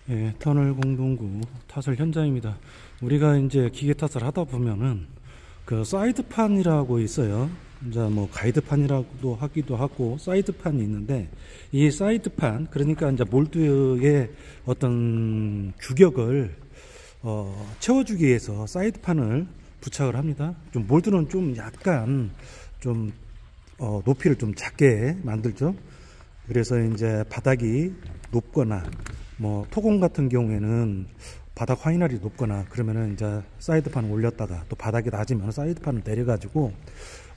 예, 터널 공동구 타설 현장입니다. 우리가 이제 기계 타설 하다 보면은 그 사이드판이라고 있어요. 이제 뭐 가이드판이라고도 하기도 하고 사이드판이 있는데, 이 사이드판, 그러니까 이제 몰드의 어떤 규격을 채워주기 위해서 사이드판을 부착을 합니다. 좀 몰드는 좀 약간 좀 높이를 좀 작게 만들죠. 그래서 이제 바닥이 높거나 뭐 토공 같은 경우에는 바닥 화이날이 높거나 그러면은 이제 사이드판을 올렸다가 또 바닥이 낮으면 사이드판을 내려가지고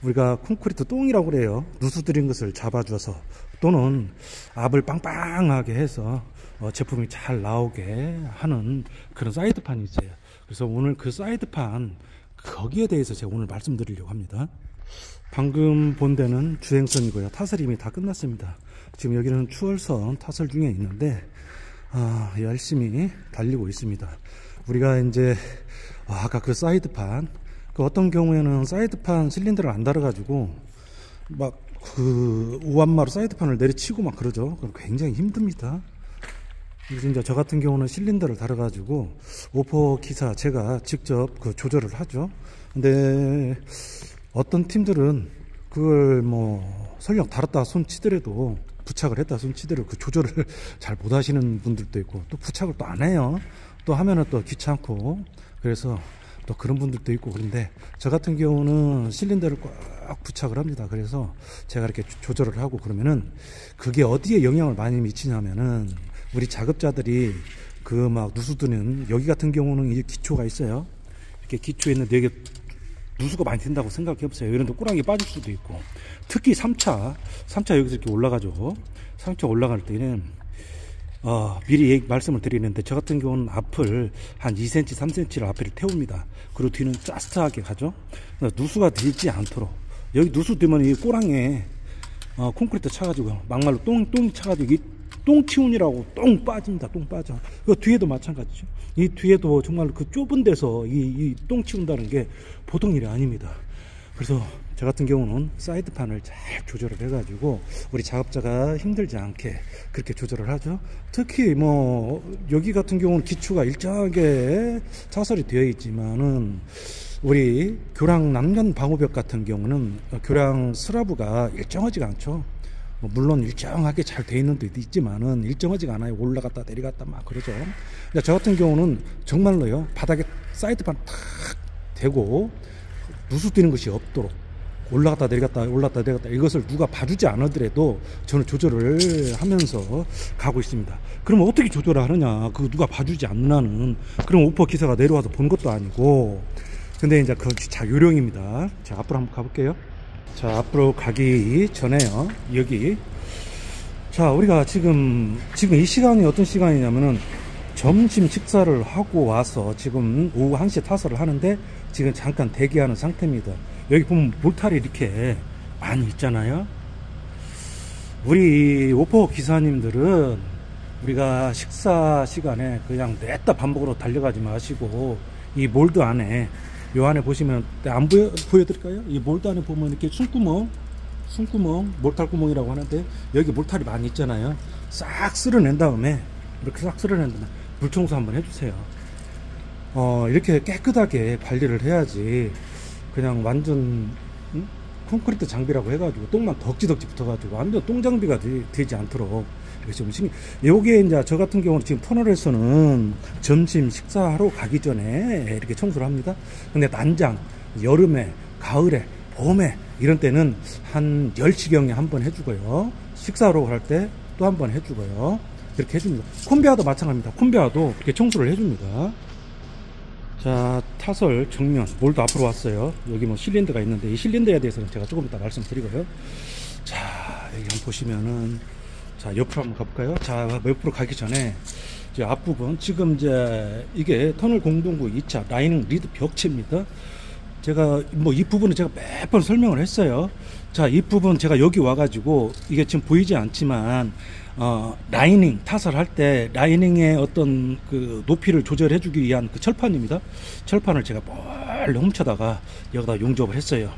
우리가 콘크리트 똥이라고 그래요. 누수들인 것을 잡아줘서, 또는 압을 빵빵하게 해서 제품이 잘 나오게 하는 그런 사이드판이 있어요. 그래서 오늘 그 사이드판, 거기에 대해서 제가 오늘 말씀드리려고 합니다. 방금 본 데는 주행선이고요. 타설이 이미 다 끝났습니다. 지금 여기는 추월선 타설 중에 있는데 열심히 달리고 있습니다. 우리가 이제 아까 그 사이드판, 그 어떤 경우에는 사이드판 실린더를 안 달아가지고 막 그 우한마로 사이드판을 내리치고 막 그러죠. 그럼 굉장히 힘듭니다. 그래서 이제 저 같은 경우는 실린더를 달아가지고 오퍼 기사 제가 직접 그 조절을 하죠. 근데 어떤 팀들은 그걸 뭐 설령 달았다 손 치더라도, 부착을 했다 손 치더라도 그 조절을 잘 못 하시는 분들도 있고, 또 부착을 또 안 해요. 또 하면은 또 귀찮고, 그래서 또 그런 분들도 있고. 그런데 저 같은 경우는 실린더를 꽉 부착을 합니다. 그래서 제가 이렇게 조절을 하고 그러면은 그게 어디에 영향을 많이 미치냐면은, 우리 작업자들이 그 막 누수드는, 여기 같은 경우는 이 기초가 있어요. 이렇게 기초에 있는데 여기 누수가 많이 된다고 생각해 보세요. 이런데 꾸락이 빠질 수도 있고, 특히 3차 여기서 이렇게 올라가죠. 3차 올라갈 때는 미리 말씀을 드리는데, 저 같은 경우는 앞을 한 2cm, 3cm를 앞을 태웁니다. 그리고 뒤는 짜스트하게 가죠. 누수가 되지 않도록. 여기 누수 되면 이 꼬랑에 콘크리트 차가지고, 막말로 똥이 차가지고 이 똥치운이라고 똥 빠집니다. 똥 빠져. 그 뒤에도 마찬가지죠. 이 뒤에도 정말 그 좁은 데서 이 똥 치운다는 게 보통 일이 아닙니다. 그래서 저 같은 경우는 사이드판을 잘 조절을 해가지고 우리 작업자가 힘들지 않게 그렇게 조절을 하죠. 특히 뭐 여기 같은 경우는 기초가 일정하게 차설이 되어 있지만은, 우리 교량 남면 방호벽 같은 경우는 교량 슬라브가 일정하지가 않죠. 물론 일정하게 잘 돼 있는 데도 있지만은 일정하지가 않아요. 올라갔다 내려갔다 막 그러죠. 근데 저 같은 경우는 정말로요, 바닥에 사이드판 탁 대고 누수 뛰는 것이 없도록 올라갔다 내려갔다 이것을 누가 봐주지 않으더라도 저는 조절을 하면서 가고 있습니다. 그럼 어떻게 조절을 하느냐? 그거 누가 봐주지 않는 한은, 그럼 오퍼 기사가 내려와서 본 것도 아니고. 근데 이제 그 자 요령입니다. 자, 앞으로 한번 가볼게요. 자, 앞으로 가기 전에요, 여기. 자, 우리가 지금 이 시간이 어떤 시간이냐면은 점심 식사를 하고 와서 지금 오후 1시에 타설을 하는데, 지금 잠깐 대기하는 상태입니다. 여기 보면 몰탈이 이렇게 많이 있잖아요. 우리 오퍼 기사님들은 우리가 식사 시간에 그냥 냈다 반복으로 달려가지 마시고, 이 몰드 안에, 요 안에 보시면, 안 보여드릴까요? 이 몰드 안에 보면 이렇게 숨구멍, 몰탈 구멍이라고 하는데, 여기 몰탈이 많이 있잖아요. 싹 쓸어낸 다음에, 이렇게 싹 쓸어낸 다음에 물 청소 한번 해주세요. 이렇게 깨끗하게 관리를 해야지, 그냥 완전 콘크리트 장비라고 해가지고 똥만 덕지덕지 붙어가지고 완전 똥 장비가 되지 않도록 좀 요게 이제 저 같은 경우는 지금 터널에서는 점심 식사하러 가기 전에 이렇게 청소를 합니다. 근데 난장, 여름에, 가을에, 봄에 이런 때는 한 10시경에 한번 해주고요. 식사하러 갈 때 또 한번 해주고요. 이렇게 해줍니다. 콤비아도 마찬가지입니다. 콤비아도 이렇게 청소를 해줍니다. 자, 타설 정면 몰드 앞으로 왔어요. 여기 뭐 실린더가 있는데, 이 실린더에 대해서는 제가 조금 이따 말씀드리고요. 자, 여기 한번 보시면은, 자, 옆으로 한번 가볼까요? 자, 옆으로 가기 전에 이제 앞부분, 지금 이제 이게 터널 공동구 2차 라이닝 리드 벽체입니다. 제가 뭐 이 부분은 제가 몇 번 설명을 했어요. 자, 이 부분 제가 여기 와가지고, 이게 지금 보이지 않지만 라이닝 타설할 때 라이닝의 어떤 그 높이를 조절해 주기 위한 그 철판입니다. 철판을 제가 멀리 훔쳐다가 여기다 용접을 했어요.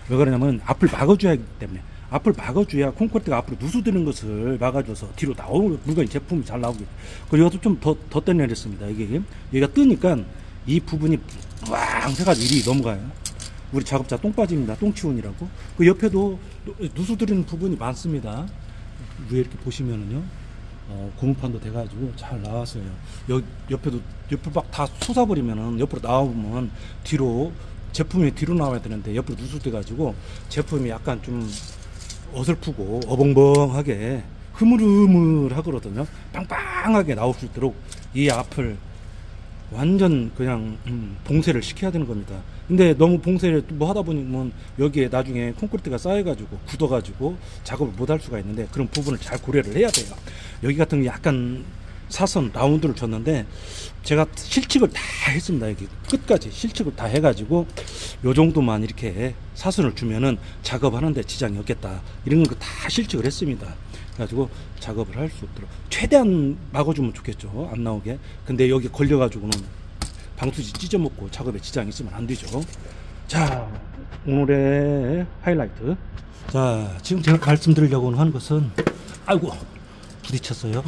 왜 그러냐면 앞을 막아줘야 하기 때문에, 앞을 막아줘야 콘크리트가 앞으로 누수되는 것을 막아줘서 뒤로 나오는 물건이 제품이 잘 나오게. 그리고 이것도 좀 더 떼내렸습니다. 이게 얘가 뜨니까 이 부분이 왕 해가지고 이리 넘어가요. 우리 작업자 똥 빠집니다. 똥치운이라고. 그 옆에도 누수들이는 부분이 많습니다. 위에 이렇게 보시면은요, 고무판도 돼가지고 잘 나왔어요. 옆에도 옆에 막 다 솟아버리면은 옆으로 나오면 뒤로 제품이 뒤로 나와야 되는데 옆으로 누수돼가지고 제품이 약간 좀 어설프고 어벙벙하게 흐물흐물하거든요. 빵빵하게 나올 수 있도록 이 앞을 완전 그냥 봉쇄를 시켜야 되는 겁니다. 근데 너무 봉쇄를 뭐 하다 보면 여기에 나중에 콘크리트가 쌓여가지고 굳어가지고 작업을 못 할 수가 있는데 그런 부분을 잘 고려를 해야 돼요. 여기 같은 게 약간 사선 라운드를 줬는데 제가 실측을 다 했습니다. 여기 끝까지 실측을 다 해가지고 요 정도만 이렇게 사선을 주면은 작업하는데 지장이 없겠다, 이런 거 다 실측을 했습니다. 그래가지고 작업을 할 수 없도록 최대한 막아주면 좋겠죠, 안 나오게. 근데 여기 걸려가지고는 방수지 찢어먹고 작업에 지장이 있으면 안 되죠. 자, 오늘의 하이라이트. 자, 지금 제가 말씀드리려고 하는 것은, 아이고 부딪혔어요.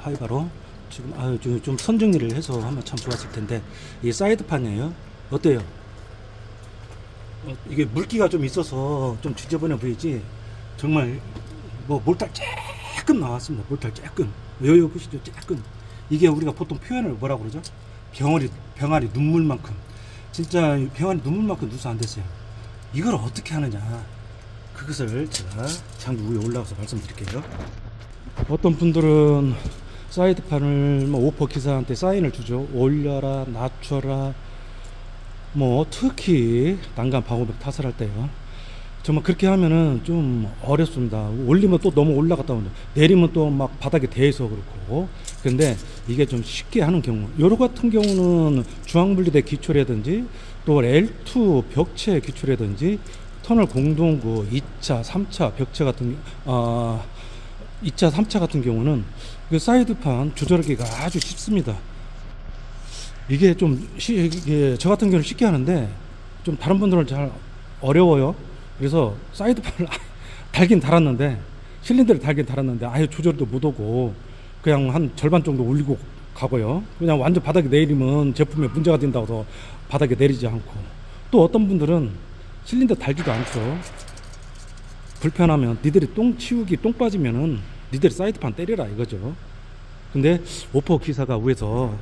하이바로 지금 좀 선정리를 해서 하면 참 좋았을 텐데, 이게 사이드판이에요. 어때요? 이게 물기가 좀 있어서 좀 지저분해 보이지, 정말 뭐 몰탈 조금 나왔습니다. 몰탈 조금. 여기 보시죠, 조금. 이게 우리가 보통 표현을 뭐라고 그러죠? 병아리 눈물만큼. 진짜 병아리 눈물만큼 누수 안 됐어요. 이걸 어떻게 하느냐, 그것을 제가 장비 위에 올라가서 말씀드릴게요. 어떤 분들은 사이드판을 뭐 오퍼 기사한테 사인을 주죠. 올려라, 낮춰라. 뭐 특히 난간 방호벽 타설할 때요, 정말 그렇게 하면은 좀 어렵습니다. 올리면 또 너무 올라갔다 오죠. 내리면 또 막 바닥에 대해서 그렇고. 근데 이게 좀 쉽게 하는 경우, 요로 같은 경우는 중앙분리대 기초라든지 또 L2 벽체 기초라든지 터널 공동구 2차, 3차 벽체 같은 2차, 3차 같은 경우는 그 사이드판 조절하기가 아주 쉽습니다. 이게 좀 이게 저 같은 경우는 쉽게 하는데 좀 다른 분들은 잘 어려워요. 그래서 사이드판을 달긴 달았는데, 실린더를 달긴 달았는데 아예 조절도 못하고 그냥 한 절반 정도 올리고 가고요. 그냥 완전 바닥에 내리면 제품에 문제가 된다고 해서 바닥에 내리지 않고, 또 어떤 분들은 실린더 달지도 않죠. 불편하면 니들이 똥 치우기, 똥 빠지면은 니들이 사이드판 때려라 이거죠. 근데 오퍼 기사가 위에서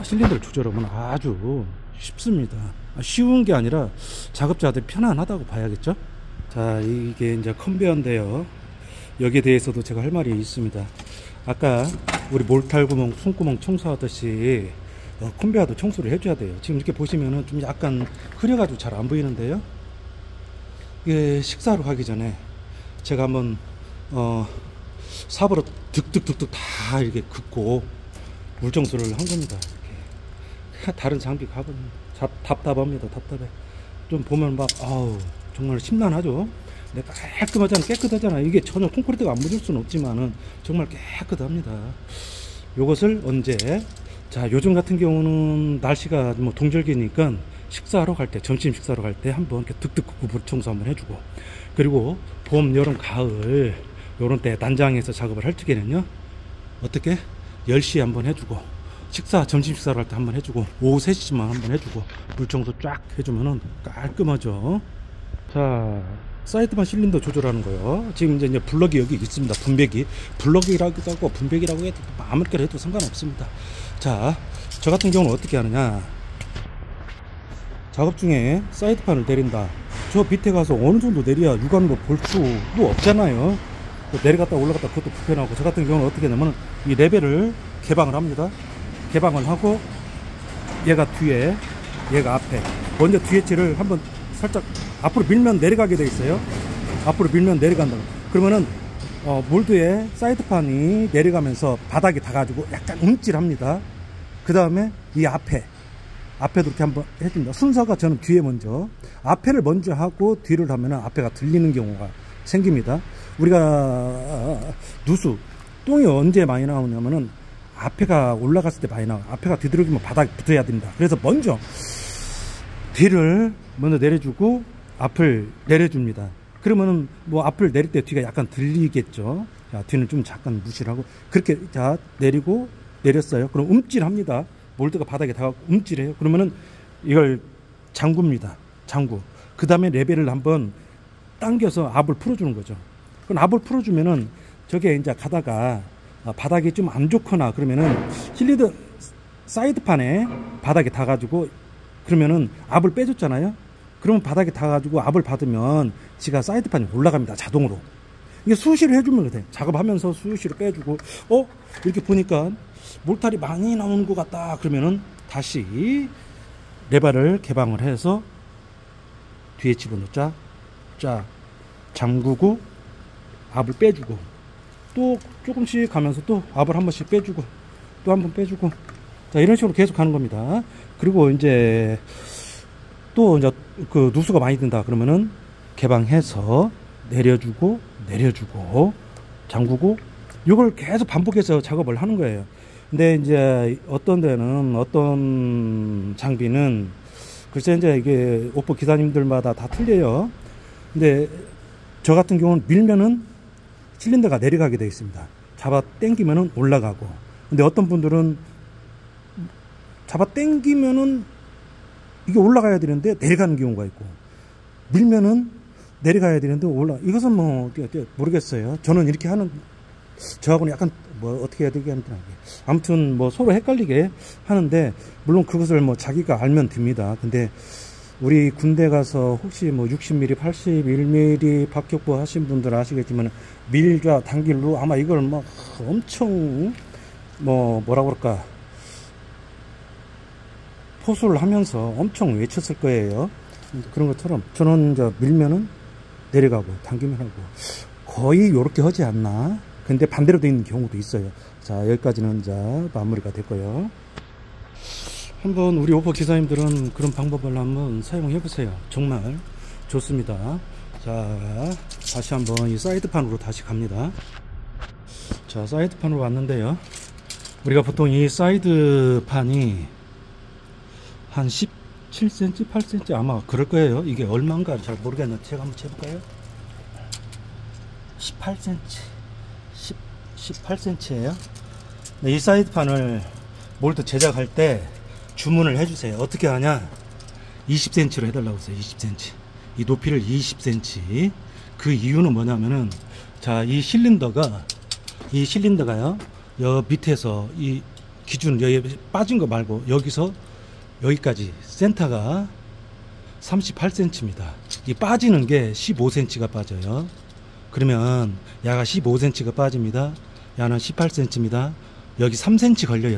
실린더를 조절하면 아주 쉽습니다. 쉬운 게 아니라 작업자들 편안하다고 봐야겠죠. 자, 이게 이제 컨베어인데요, 여기에 대해서도 제가 할 말이 있습니다. 아까 우리 몰탈구멍, 손구멍 청소하듯이 컨베어도 청소를 해줘야 돼요. 지금 이렇게 보시면은 좀 약간 흐려가지고 잘 안 보이는데요, 이게 식사하러 가기 전에 제가 한번 삽으로 득득득득 다 이렇게 긋고 물 청소를 한 겁니다. 이렇게. 다른 장비 가보면 답답합니다. 답답해. 좀 보면 막 정말 심란하죠. 근데 깔끔하잖아, 깨끗하잖아. 이게 전혀 콘크리트가 안 묻을 수는 없지만은 정말 깨끗합니다. 요것을 언제, 자, 요즘 같은 경우는 날씨가 뭐 동절기니까 식사하러 갈 때, 점심 식사하러 갈 때 한번 이렇게 득득 긋고 물 청소 한번 해주고, 그리고 봄, 여름, 가을 요런 때 난장에서 작업을 할 적에는요, 어떻게 10시에 한번 해주고, 점심 식사를 할 때 한번 해주고, 오후 3시만 한번 해주고, 물청소 쫙 해주면은 깔끔하죠. 자, 사이드판 실린더 조절하는 거요. 지금 이제 블럭이 여기 있습니다. 분배기. 블럭이라고도 하고 분배기라고 해도 아무렇게나 해도 상관없습니다. 자, 저 같은 경우는 어떻게 하느냐, 작업 중에 사이드판을 내린다. 저 밑에 가서 어느 정도 내려야 육안으로 볼 수도 없잖아요. 내려갔다 올라갔다 그것도 불편하고. 저 같은 경우는 어떻게 하냐면 이 레벨을 개방을 합니다. 개방을 하고 얘가 뒤에, 얘가 앞에. 먼저 뒤에 채를 한번 살짝 앞으로 밀면 내려가게 돼 있어요. 앞으로 밀면 내려간다. 그러면은 몰드에 사이드판이 내려가면서 바닥에 닿아가지고 약간 움찔합니다. 그 다음에 이 앞에도 이렇게 한번 해줍니다. 순서가 저는 뒤에 먼저, 앞에를 먼저 하고 뒤를 하면은 앞에가 들리는 경우가 생깁니다. 우리가 똥이 언제 많이 나오냐면은 앞에가 올라갔을 때 많이 나와요. 앞에가 뒤들어지면 바닥에 붙어야 됩니다. 그래서 먼저 뒤를 먼저 내려주고 앞을 내려줍니다. 그 그러면은 뭐 앞을 내릴 때 뒤가 약간 들리겠죠. 자, 뒤는 좀 잠깐 무시를 하고 그렇게 자 내리고 내렸어요. 그럼 움찔합니다. 몰드가 바닥에 닿아 움찔해요. 그러면은 이걸 잠굽니다. 잠구. 그 다음에 레벨을 한번 당겨서 압을 풀어주는 거죠. 그럼 압을 풀어주면은 저게 이제 가다가 바닥이 좀 안 좋거나 그러면은 실리드 사이드판에 바닥에 닿아가지고 그러면은 압을 빼줬잖아요. 그러면 바닥에 닿아가지고 압을 받으면 지가 사이드판이 올라갑니다. 자동으로. 이게 수시로 해주면 돼. 작업하면서 수시로 빼주고 이렇게 보니까 몰탈이 많이 나오는 것 같다. 그러면은 다시 레바를 개방을 해서 뒤에 집어넣자. 자, 잠그고 압을 빼주고 또 조금씩 가면서 또 압을 한 번씩 빼주고 또 한 번 빼주고 자 이런 식으로 계속 가는 겁니다. 그리고 이제 또 이제 그 누수가 많이 든다 그러면은 개방해서 내려주고 잠그고 이걸 계속 반복해서 작업을 하는 거예요. 근데 이제 어떤 데는 어떤 장비는 글쎄 이제 이게 오퍼 기사님들마다 다 틀려요. 근데 저 같은 경우는 밀면은 실린더가 내려가게 되어 있습니다. 잡아 당기면은 올라가고. 근데 어떤 분들은 잡아 당기면은 이게 올라가야 되는데 내려가는 경우가 있고, 밀면은 내려가야 되는데 이것은 뭐 모르겠어요. 저는 이렇게 하는, 저하고는 약간 뭐 어떻게 해야 되겠나. 아무튼 뭐 서로 헷갈리게 하는데, 물론 그것을 뭐 자기가 알면 됩니다. 근데 우리 군대 가서 혹시 뭐 60mm, 81mm 박격부 하신 분들 아시겠지만 밀과 단길로 아마 이걸 막 엄청 뭐라 그럴까 포수를 하면서 엄청 외쳤을 거예요. 그런 것처럼 저는 이제 밀면은 내려가고 당기면 하고 거의 요렇게 하지 않나. 근데 반대로 되어 있는 경우도 있어요. 자, 여기까지는 이제 마무리가 됐고요. 한번 우리 오퍼 기사님들은 그런 방법을 한번 사용해 보세요. 정말 좋습니다. 자, 다시 한번 이 사이드판으로 다시 갑니다. 자, 사이드판으로 왔는데요. 우리가 보통 이 사이드판이 한 17cm, 8cm 아마 그럴 거예요. 이게 얼마인가 잘 모르겠는데 제가 한번 재볼까요? 18cm 18cm예요. 이 사이드판을 몰드 제작할 때 주문을 해주세요. 어떻게 하냐, 20cm로 해달라고 했어요. 20cm. 이 높이를 20cm. 그 이유는 뭐냐면은, 자, 이 실린더가요, 여 밑에서 이 기준 여기 빠진 거 말고 여기서 여기까지 센터가 38cm입니다. 이 빠지는 게 15cm가 빠져요. 그러면 야가 15cm가 빠집니다. 야는 18cm입니다. 여기 3cm 걸려요.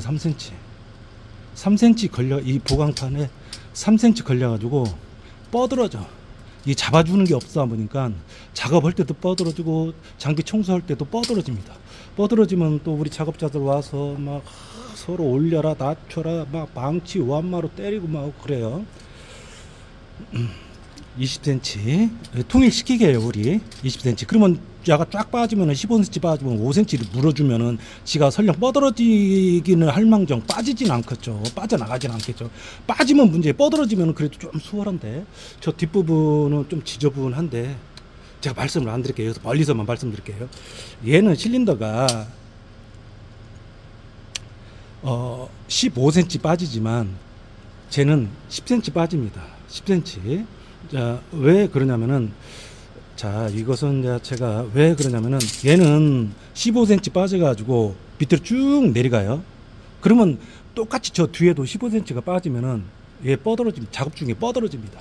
3cm 걸려, 이 보강판에 3cm 걸려 가지고 뻗어져. 이 잡아주는 게 없다 보니까 작업할 때도 뻗어지고 장비 청소할 때도 뻗어집니다. 뻗어지면 또 우리 작업자들 와서 막 서로 올려라 낮춰라 막 망치 완마로 때리고 막 그래요. 20cm 통일시키게 해요. 우리 20cm. 그러면 야가 쫙 빠지면 15cm 빠지면 5cm를 물어주면은 지가 설령 뻗어지기는 할망정 빠지진 않겠죠. 빠져나가진 않겠죠. 빠지면 문제, 뻗어지면 그래도 좀 수월한데 저 뒷부분은 좀 지저분한데 제가 말씀을 안 드릴게요. 여기서 멀리서만 말씀드릴게요. 얘는 실린더가 15cm 빠지지만 쟤는 10cm 빠집니다. 10cm. 자, 왜 그러냐면은, 자, 이것은 이제 제가 왜 그러냐면은 얘는 15cm 빠져가지고 밑으로 쭉 내려가요. 그러면 똑같이 저 뒤에도 15cm가 빠지면은 얘 뻗어집니다. 작업 중에 뻗어집니다.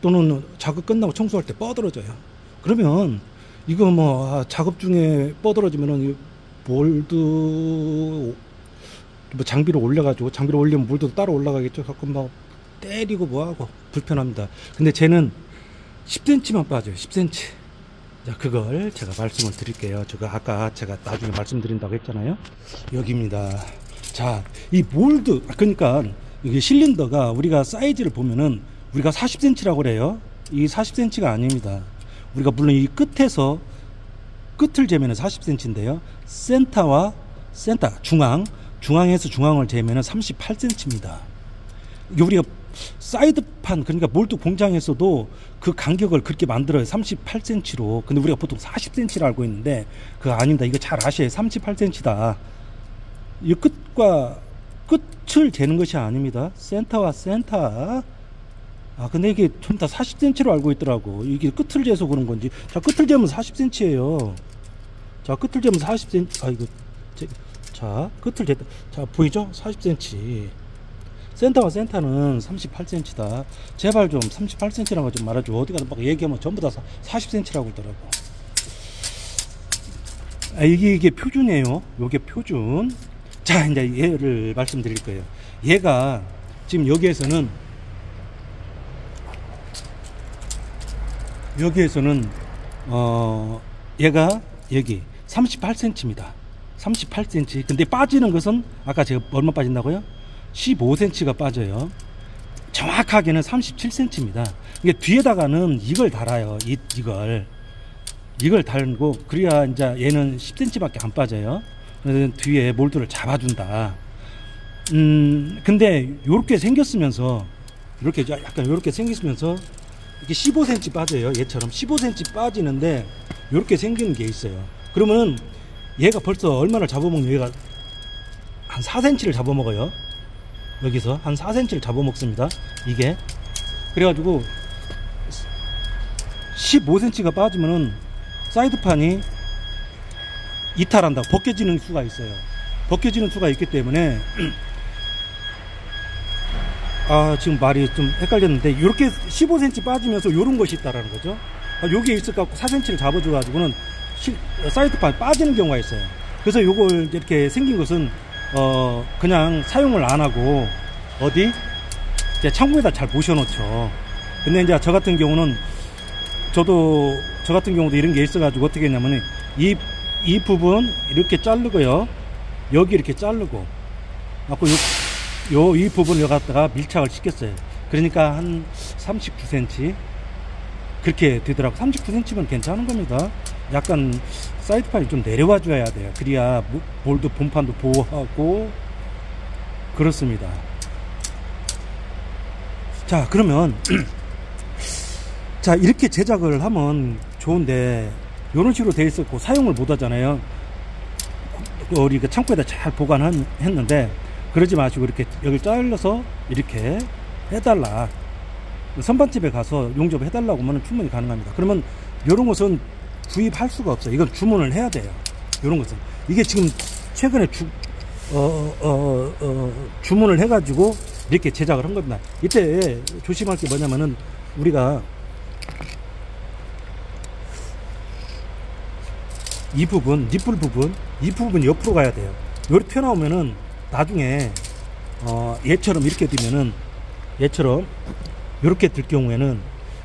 또는 작업 끝나고 청소할 때 뻗어져요. 그러면 이거 뭐 작업 중에 뻗어지면은 몰드 뭐 장비를 올려가지고, 장비를 올리면 물도 따로 올라가겠죠. 가끔 막 때리고 뭐하고 불편합니다. 근데 쟤는 10cm만 빠져요. 10cm. 자, 그걸 제가 말씀을 드릴게요. 제가 아까 제가 나중에 말씀드린다고 했잖아요. 여기입니다. 자, 이 몰드, 그러니까 여기 실린더가 우리가 사이즈를 보면은 우리가 40cm라고 그래요. 이 40cm가 아닙니다. 우리가 물론 이 끝에서 끝을 재면은 40cm인데요. 센터와 센터, 중앙에서 중앙을 재면은 38cm입니다. 이게 우리가 사이드판, 그러니까 몰드 공장에서도 그 간격을 그렇게 만들어요. 38cm로. 근데 우리가 보통 40cm를 알고 있는데 그거 아닙니다. 이거 잘 아셔야 38cm다. 이 끝과 끝을 재는 것이 아닙니다. 센터와 센터. 근데 이게 좀 다 40cm로 알고 있더라고. 이게 끝을 재서 그런 건지. 자, 끝을 재면 40cm예요. 자, 끝을 재면 40cm. 자, 끝을 쟀다. 자, 보이죠? 40cm. 센터와 센터는 38cm다. 제발 좀 38cm라는 거 좀 말아줘. 어디 가서 막 얘기하면 전부 다 40cm라고 그러더라고. 이게 표준이에요. 요게 표준. 자, 이제 얘를 말씀드릴 거예요. 얘가 지금 여기에서는 얘가 여기 38cm입니다. 38cm. 근데 빠지는 것은 아까 제가 얼마 빠진다고요? 15cm가 빠져요. 정확하게는 37cm입니다. 이게 뒤에다가는 이걸 달아요. 이걸 달고 그래야 이제 얘는 10cm밖에 안 빠져요. 그래서 뒤에 몰드를 잡아준다. 근데 요렇게 생겼으면서 이렇게 약간 요렇게 생겼으면서 이렇게 15cm 빠져요. 얘처럼 15cm 빠지는데 요렇게 생기는 게 있어요. 그러면은 얘가 벌써 얼마나 잡아먹는, 얘가 한 4cm를 잡아먹어요. 여기서 한 4cm를 잡아먹습니다. 이게 그래가지고 15cm가 빠지면은 사이드판이 이탈한다, 벗겨지는 수가 있어요. 벗겨지는 수가 있기 때문에 지금 말이 좀 헷갈렸는데 이렇게 15cm 빠지면서 이런 것이 있다라는 거죠. 여기에 있을 것 같고 4cm를 잡아줘 가지고는 사이드판이 빠지는 경우가 있어요. 그래서 요걸 이렇게 생긴 것은 그냥 사용을 안 하고 어디 이제 창고에다 잘 모셔놓죠. 근데 이제 저 같은 경우는 저 같은 경우도 이런 게 있어가지고 어떻게 했냐면 이 부분 이렇게 자르고요, 여기 이렇게 자르고 갖고 이 부분을 갖다가 밀착을 시켰어요. 그러니까 한 39cm 그렇게 되더라고. 39cm면 괜찮은 겁니다. 약간 사이드판이 좀 내려와 줘야 돼요. 그래야 몰드 본판도 보호하고 그렇습니다. 자, 그러면 자, 이렇게 제작을 하면 좋은데 이런 식으로 돼 있었고 사용을 못 하잖아요. 우리가 창고에다 잘 보관했는데 그러지 마시고 이렇게 여기 잘라서 이렇게 해달라, 선반집에 가서 용접 해달라고 하면 충분히 가능합니다. 그러면 이런 것은 구입할 수가 없어요. 이건 주문을 해야 돼요. 이런 것은 이게 지금 최근에 주문을 해가지고 이렇게 제작을 한 겁니다. 이때 조심할 게 뭐냐면은 우리가 이 부분, 니플 부분, 이 부분 옆으로 가야 돼요. 이렇게 튀어나오면은 나중에 얘처럼 이렇게 되면은, 얘처럼 이렇게 들 경우에는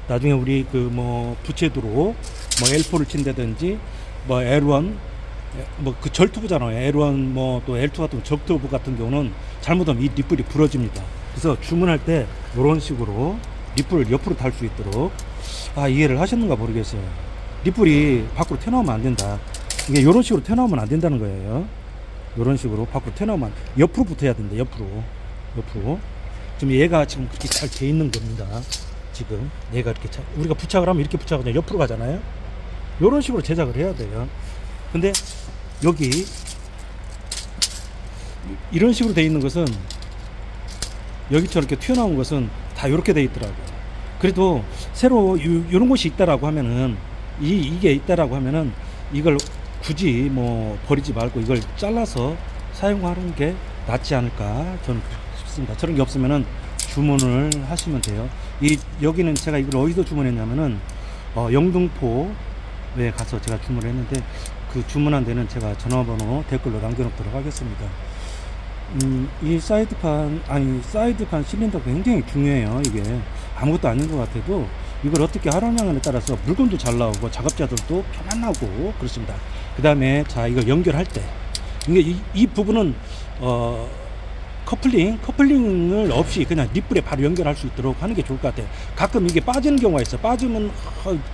나중에 우리 그 뭐 부채도로 뭐 L4를 친다든지 뭐 L1 뭐 그 절투부잖아요. L1 뭐 또 L2 같은 절투부 같은 경우는 잘못하면 이 니플이 부러집니다. 그래서 주문할 때 이런 식으로 니플을 옆으로 달 수 있도록 이해를 하셨는가 모르겠어요. 니플이 밖으로 튀어나오면 안 된다. 이게 이런 식으로 튀어나오면 안 된다는 거예요. 이런 식으로 밖으로 튀어나오면 옆으로 붙어야 된다. 옆으로. 지금 얘가 지금 그렇게 잘 돼 있는 겁니다. 지금 얘가 이렇게 우리가 부착을 하면 이렇게 부착을 하면 옆으로 가잖아요. 이런 식으로 제작을 해야 돼요. 근데 여기 이런 식으로 돼 있는 것은, 여기처럼 이렇게 튀어나온 것은 다 이렇게 돼 있더라고요. 그래도 새로 이런 것이 있다라고 하면은, 이게 있다라고 하면은 이걸 굳이 뭐 버리지 말고 이걸 잘라서 사용하는 게 낫지 않을까 저는 싶습니다. 저런 게 없으면은 주문을 하시면 돼요. 여기는 제가 이걸 어디서 주문했냐면은 영등포에 가서 제가 주문을 했는데 그 주문한 데는 제가 전화번호 댓글로 남겨놓도록 하겠습니다. 이 사이드판 실린더가 굉장히 중요해요. 이게 아무것도 아닌 것 같아도 이걸 어떻게 하느냐에 따라서 물건도 잘 나오고 작업자들도 편안하고 그렇습니다. 그 다음에 자, 이걸 연결할 때 이게 이 부분은 커플링을 없이 그냥 니플에 바로 연결할 수 있도록 하는 게 좋을 것 같아요. 가끔 이게 빠지는 경우가 있어요. 빠지면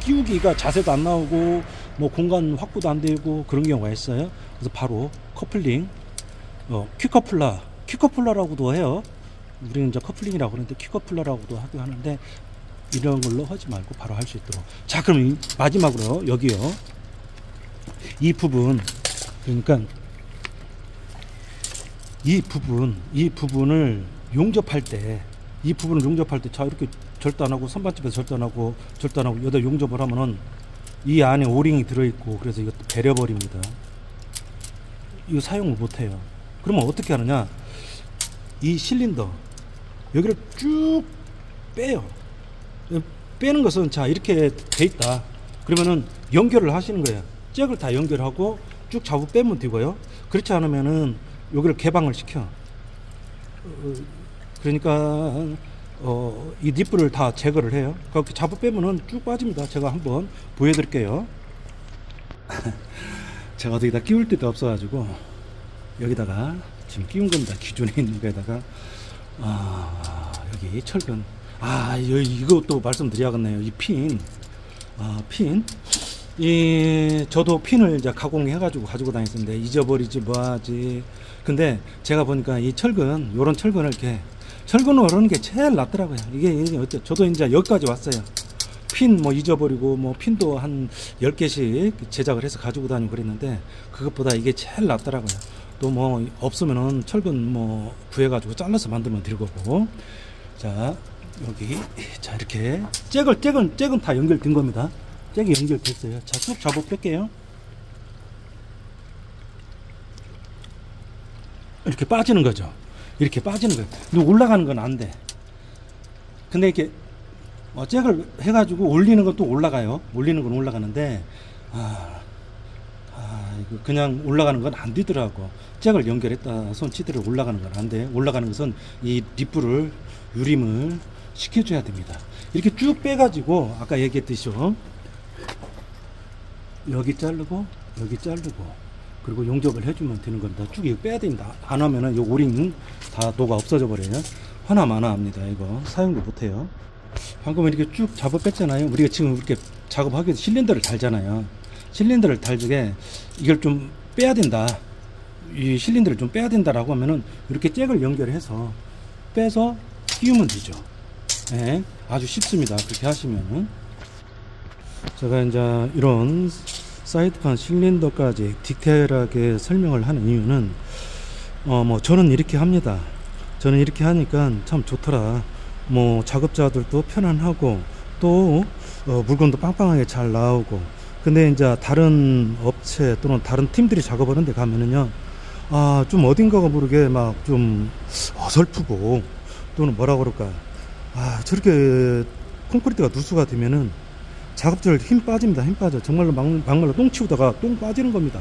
끼우기가 자세도 안 나오고 뭐 공간 확보도 안 되고 그런 경우가 있어요. 그래서 바로 커플링, 퀴커플러라고도 해요. 우리는 이제 커플링이라고 하는데 퀵커플러라고도 하고 하는데 이런 걸로 하지 말고 바로 할 수 있도록. 자, 그럼 마지막으로 여기요. 이 부분, 그러니까 이 부분을 용접할 때, 자, 이렇게 절도 안 하고, 선반집에서 절도 안 하고, 여기다 용접을 하면은 이 안에 오링이 들어있고, 그래서 이것도 배려버립니다. 이거 사용을 못해요. 그러면 어떻게 하느냐? 이 실린더, 여기를 쭉 빼요. 빼는 것은, 자, 이렇게 돼 있다. 그러면은 연결을 하시는 거예요. 잭을 다 연결하고 쭉 잡아 빼면 되고요. 그렇지 않으면은 여기를 개방을 시켜. 그러니까 이 니프를 다 제거를 해요. 그렇게 잡아 빼면은 쭉 빠집니다. 제가 한번 보여드릴게요. 제가 어디다 끼울 데도 없어가지고 여기다가 지금 끼운 겁니다. 기존에 있는 거에다가 여기 철근, 이것도 말씀드려야겠네요. 이 핀, 저도 핀을 이제 가공해가지고 가지고 다녔었는데 잊어버리지 뭐하지. 근데 제가 보니까 이 철근, 요런 철근을 이렇게 철근으로 하는 게 제일 낫더라고요. 이게 어때? 저도 이제 여기까지 왔어요. 핀 뭐 잊어버리고 뭐 핀도 한 10개씩 제작을 해서 가지고 다니고 그랬는데 그것보다 이게 제일 낫더라고요. 또 뭐 없으면은 철근 뭐 구해가지고 잘라서 만들면 될 거고. 자, 여기, 자, 이렇게 잭은 다 연결된 겁니다. 잭이 연결됐어요. 자, 쭉 잡아 뺄게요. 이렇게 빠지는 거죠. 이렇게 빠지는 거예요. 근데 올라가는 건 안 돼. 근데 이렇게 잭을 해가지고 올리는 건 또 올라가요. 올리는 건 올라가는데 이거 그냥 올라가는 건 안 되더라고. 잭을 연결했다 손치대로 올라가는 건 안 돼. 올라가는 것은 이 리프를, 유림을 시켜줘야 됩니다. 이렇게 쭉 빼가지고 아까 얘기했듯이 여기 자르고 여기 자르고 그리고 용접을 해주면 되는 겁니다. 쭉 이거 빼야 됩니다. 안 하면은 이 오링 다 녹아 없어져 버려요. 하나마나합니다. 이거 사용도 못해요. 방금 이렇게 쭉 잡아 뺐잖아요. 우리가 지금 이렇게 작업하기 위해서 실린더를 달잖아요. 실린더를 달 적에 이걸 좀 빼야 된다. 이 실린더를 좀 빼야 된다라고 하면은 이렇게 잭을 연결해서 빼서 끼우면 되죠. 네, 아주 쉽습니다. 그렇게 하시면은. 제가 이제 이런 사이드판 실린더까지 디테일하게 설명을 하는 이유는 뭐 저는 이렇게 합니다. 저는 이렇게 하니까 참 좋더라. 뭐 작업자들도 편안하고 또 물건도 빵빵하게 잘 나오고. 근데 이제 다른 업체 또는 다른 팀들이 작업하는 데 가면은요, 좀 어딘가가 모르게 막 좀 어설프고 또는 뭐라 그럴까, 저렇게 콘크리트가 누수가 되면은 작업자들 힘 빠집니다. 힘 빠져. 정말로 막말로 똥 치우다가 똥 빠지는 겁니다.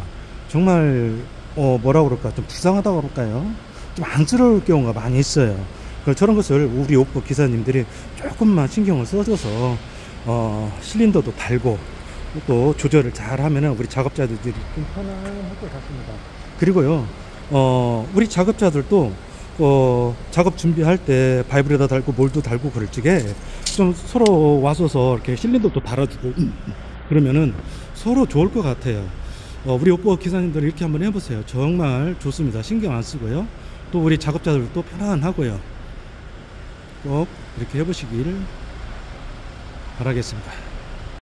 정말 뭐라 그럴까, 좀 불쌍하다고 그럴까요? 좀 안쓰러울 경우가 많이 있어요. 저런 것을 우리 오퍼 기사님들이 조금만 신경을 써줘서 실린더도 달고 또 조절을 잘 하면은 우리 작업자들이 좀 편안할 것 같습니다. 그리고요, 우리 작업자들도 작업 준비할 때 바이브레다 달고 몰도 달고 그럴 적에 좀 서로 와서서 이렇게 실린더도 달아주고 그러면은 서로 좋을 것 같아요. 우리 오퍼 기사님들 이렇게 한번 해보세요. 정말 좋습니다. 신경 안 쓰고요. 또 우리 작업자들도 편안하고요. 꼭 이렇게 해보시길 바라겠습니다.